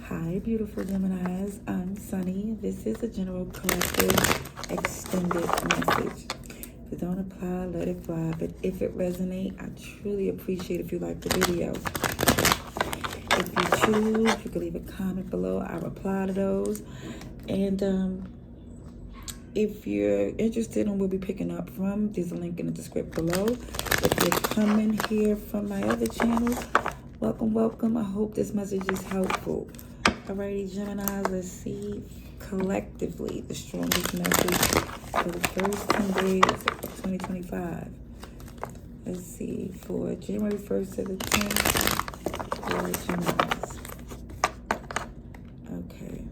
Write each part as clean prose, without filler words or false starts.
Hi, beautiful Geminis. I'm Sunny. This is a general collective extended message. If it don't apply, let it fly. But if it resonates, I truly appreciate if you like the video. If you choose, you can leave a comment below. I reply to those. And if you're interested in where we're picking up from, there's a link in the description below. If you're coming here from my other channels, welcome, welcome. I hope this message is helpful. Alrighty, Gemini, let's see collectively the strongest message for the first 10 days of 2025. Let's see, for January 1st to the 10th, for Geminis. Okay.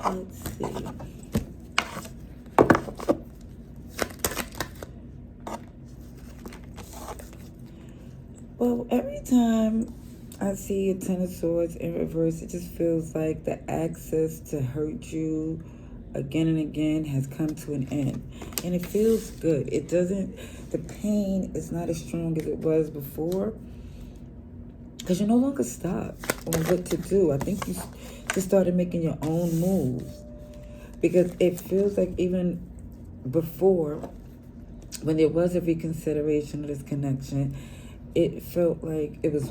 Let's see. Well, every time I see a Ten of Swords in reverse, it just feels like the access to hurt you again and again has come to an end. And it feels good. It doesn't, the pain is not as strong as it was before. Because you're no longer stuck on what to do. I think you just started making your own moves. Because it feels like even before, when there was a reconsideration of this connection, it felt like it was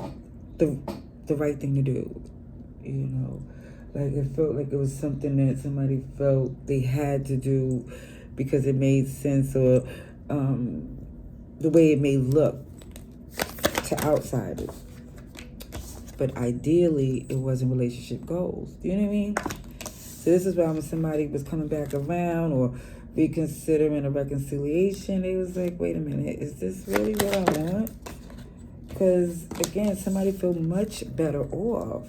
the right thing to do, you know, like it felt like it was something that somebody felt they had to do because it made sense, or the way it may look to outsiders, but ideally it wasn't relationship goals. Do you know what I mean? So this is why when somebody was coming back around or reconsidering a reconciliation, it was like, wait a minute, is this really what I want? Because, again, somebody feel much better off.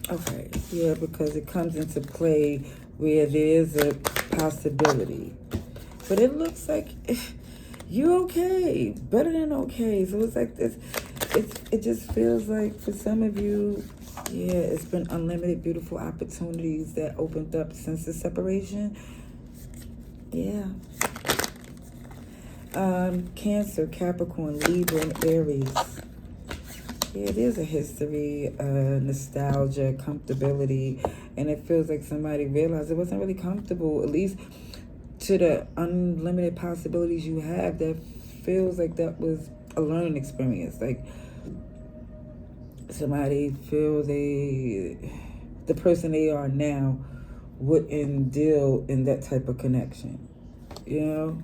Okay, yeah, because it comes into play where there's a possibility. But it looks like you're okay. Better than okay. So it's like this. It just feels like for some of you, yeah, it's been unlimited beautiful opportunities that opened up since the separation. Yeah. Cancer, Capricorn, Libra, and Aries. Yeah, there's a history, nostalgia, comfortability, and it feels like somebody realized it wasn't really comfortable, at least to the unlimited possibilities you have. That feels like that was a learning experience. Like somebody feel the person they are now wouldn't deal in that type of connection, you know?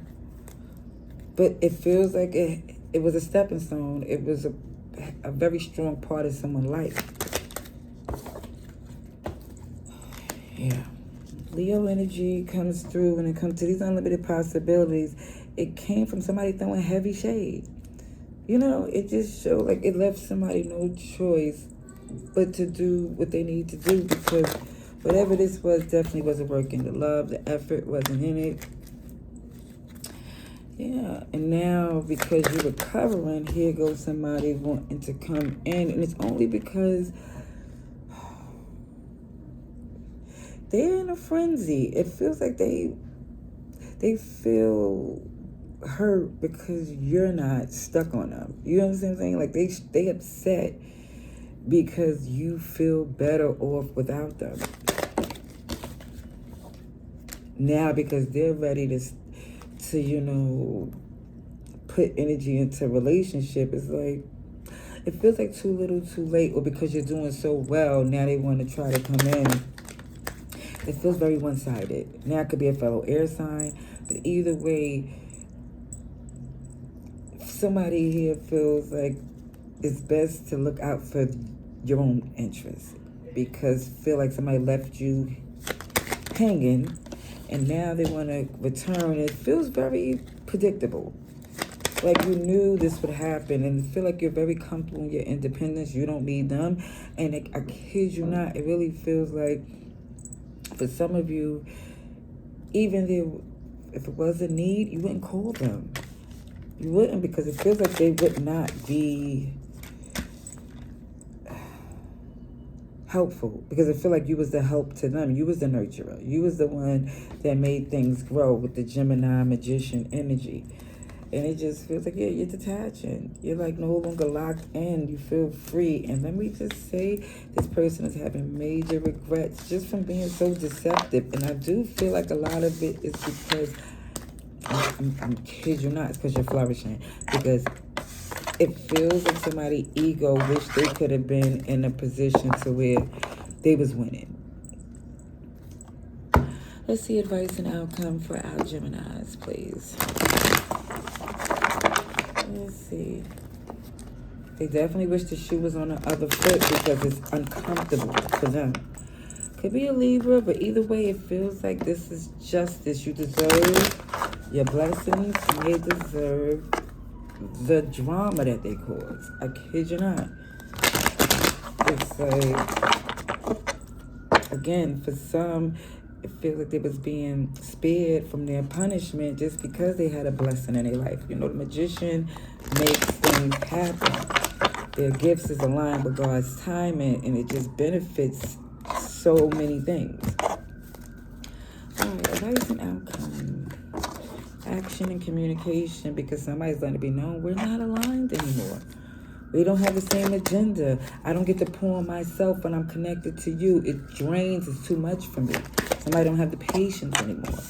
But it feels like it was a stepping stone. It was a very strong part of someone's life. Yeah. Leo energy comes through when it comes to these unlimited possibilities. It came from somebody throwing heavy shade. You know, it just showed like it left somebody no choice but to do what they need to do, because whatever this was definitely wasn't working. The love, the effort wasn't in it. Yeah, and now because you're recovering, here goes somebody wanting to come in, and it's only because they're in a frenzy. It feels like they feel hurt because you're not stuck on them. You understand what I'm saying? Like they upset because you feel better off without them. Now because they're ready to you know, put energy into a relationship, it's like it feels like too little too late, or because you're doing so well, now they want to try to come in. It feels very one-sided. Now it could be a fellow air sign, but either way, somebody here feels like it's best to look out for your own interests, because feel like somebody left you hanging and now they want to return. It feels very predictable. Like you knew this would happen, and feel like you're very comfortable in your independence. You don't need them. And I kid you not, it really feels like for some of you, even if it was a need, you wouldn't call them. You wouldn't, because it feels like they would not be helpful, because I feel like you was the help to them. You was the nurturer. You was the one that made things grow with the Gemini magician energy. And it just feels like, yeah, you're detaching. You're like no longer locked in. You feel free. And let me just say, this person is having major regrets just from being so deceptive. And I do feel like a lot of it is because, I'm kid you not, it's because you're flourishing. Because it feels like somebody's ego wish they could have been in a position to where they was winning. Let's see advice and outcome for our Geminis, please. Let's see. They definitely wish the shoe was on the other foot because it's uncomfortable for them. Could be a Libra, but either way, it feels like this is justice. You deserve your blessings. You deserve the drama that they cause. I kid you not. It's like, again, for some, it feels like they was being spared from their punishment just because they had a blessing in their life. You know, the magician makes things happen. Their gifts is aligned with God's timing, and it just benefits so many things. All right, advice and outcome. Action and communication, because somebody's letting it be known we're not aligned anymore. We don't have the same agenda. I don't get to pour on myself when I'm connected to you. It drains. It's too much for me. Somebody don't have the patience anymore.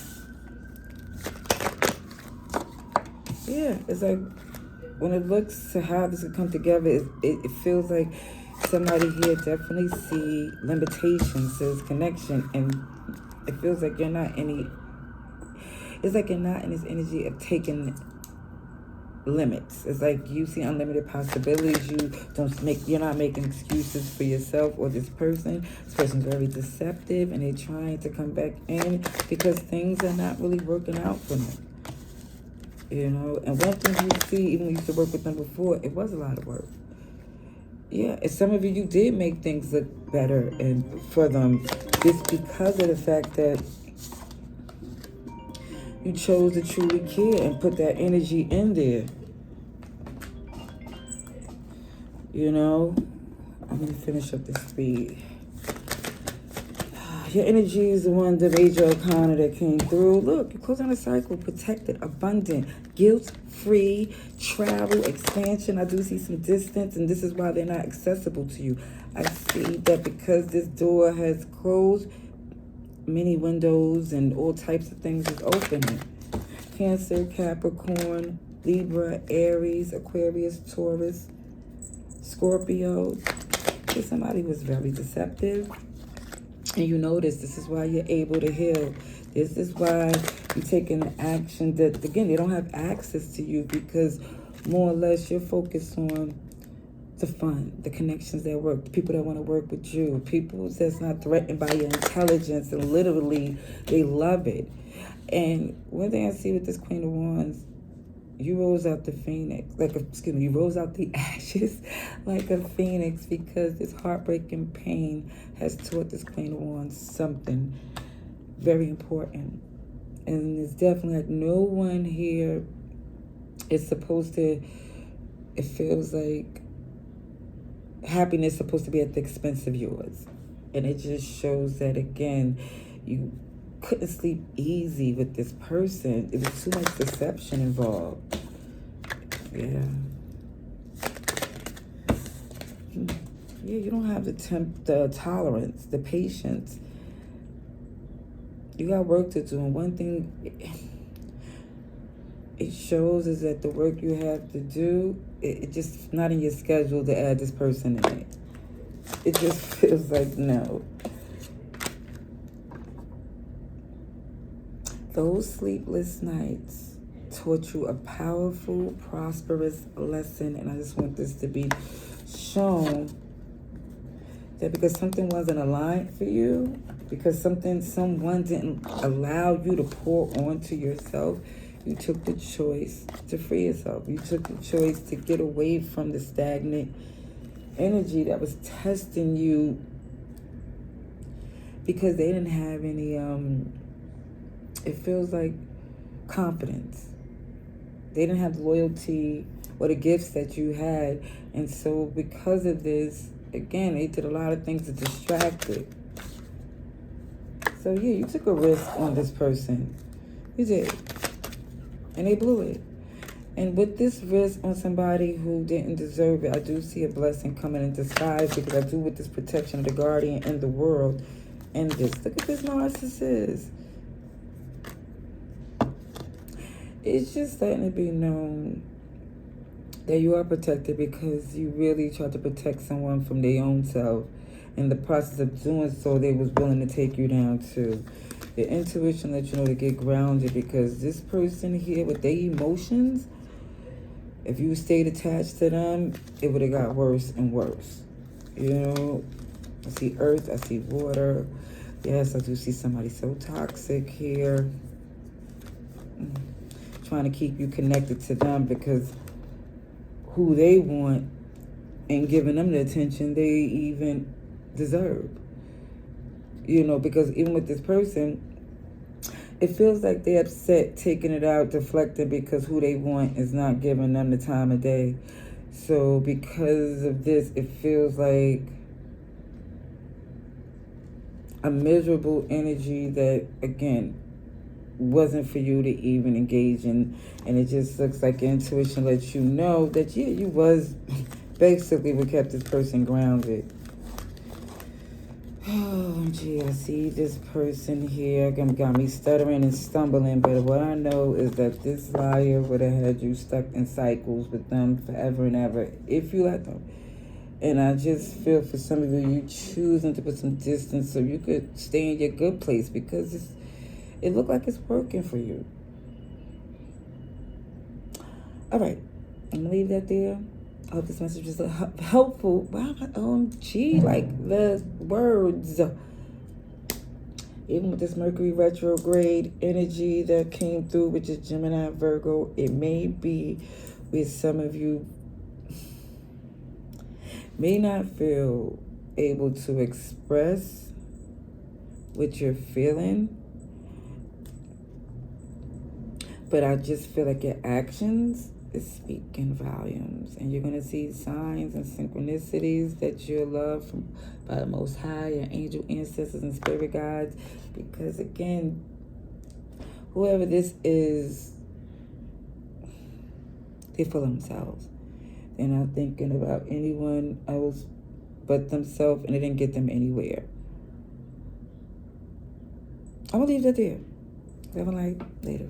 Yeah, it's like when it looks to how this could come together, it feels like somebody here definitely see limitations to this connection, and it feels like you're not any. It's like you're not in this energy of taking limits. It's like you see unlimited possibilities. You're not making excuses for yourself or this person. This person's very deceptive, and they're trying to come back in because things are not really working out for them. You know, and one thing you see, even when you used to work with them before, it was a lot of work. Yeah, and some of you did make things look better and for them just because of the fact that you chose to truly care and put that energy in there. You know, I'm going to finish up this read. Your energy is the one, the major arcana that came through. Look, you're closing a cycle, protected, abundant, guilt-free, travel, expansion. I do see some distance, and this is why they're not accessible to you. I see that because this door has closed, many windows and all types of things is opening. Cancer, Capricorn, Libra, Aries, Aquarius, Taurus, Scorpio. Somebody was very deceptive. And you notice this is why you're able to heal. This is why you're taking action that, again, they don't have access to you because more or less you're focused on the fun, the connections that work, the people that want to work with you, people that's not threatened by your intelligence, and literally they love it. And one thing I see with this Queen of Wands, you rose out the phoenix, you rose out the ashes like a phoenix, because this heartbreaking pain has taught this Queen of Wands something very important. And it's definitely like no one here is supposed to, it feels like happiness is supposed to be at the expense of yours. And it just shows that, again, you couldn't sleep easy with this person. It was too much deception involved. Yeah. Yeah, you don't have the tolerance, the patience. You got work to do. And one thing it shows is that the work you have to do, it just not in your schedule to add this person in it. It just feels like no. Those sleepless nights taught you a powerful, prosperous lesson. And I just want this to be shown that because something wasn't aligned for you, because someone didn't allow you to pour onto yourself, you took the choice to free yourself. You took the choice to get away from the stagnant energy that was testing you because they didn't have any, it feels like confidence. They didn't have loyalty or the gifts that you had. And so because of this, again, they did a lot of things to distract it. So yeah, you took a risk on this person. You did. And they blew it. And with this risk on somebody who didn't deserve it, I do see a blessing coming in disguise, because I do with this protection of the guardian in the world. And this, look at this narcissist. It's just letting it be known that you are protected, because you really tried to protect someone from their own self. In the process of doing so, they was willing to take you down too. Your intuition let you know to get grounded, because this person here with their emotions, if you stayed attached to them, it would have got worse and worse. You know, I see earth, I see water. Yes, I do see somebody so toxic here. Trying to keep you connected to them, because who they want and giving them the attention they even deserve. You know, because even with this person, it feels like they're upset, taking it out, deflecting, because who they want is not giving them the time of day. So because of this, it feels like a miserable energy that, again, wasn't for you to even engage in. And it just looks like intuition lets you know that, yeah, you was basically what kept this person grounded. Oh, gee, I see this person here got me stuttering and stumbling, but what I know is that this liar would have had you stuck in cycles with them forever and ever if you let them. And I just feel for some of you choosing to put some distance so you could stay in your good place, because it looked like it's working for you. All right, I'm gonna leave that there. I hope this message is helpful. Wow, OMG, like the words. Even with this Mercury retrograde energy that came through, which is Gemini, Virgo, it may be with some of you may not feel able to express what you're feeling, but I just feel like your actions is speaking volumes, and you're going to see signs and synchronicities that you're loved from by the Most High, your angel ancestors and spirit guides, because again, whoever this is, they're full of themselves. They're not thinking about anyone else but themselves, and it didn't get them anywhere. I'm going to leave that there. Have a night. Later.